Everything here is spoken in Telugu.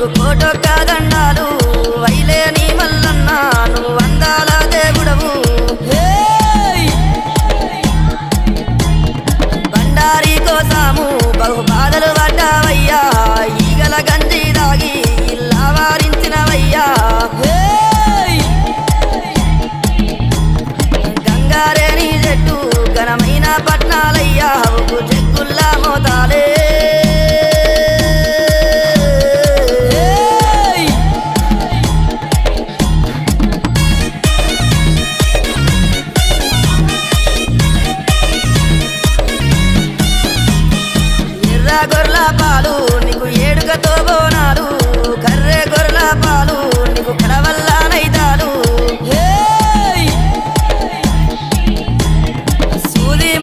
నీకు కోటొక్క దండాలు వైలేని మల్లన్న నువ్వు అందాల దేవుడవు బండారి కోసాము బహు బాధలు పడ్డావయ్యా ఈగల గంజి దాగి ఇల్లా వారించినవయ్యా గంగారేని చెట్టు ఘనమైన పట్నాలయ్యా ఒక చెక్కుల్లా మోతాలే ఎర్ర గొర్ల పాలు నీకు ఏడుగతో బోనాలు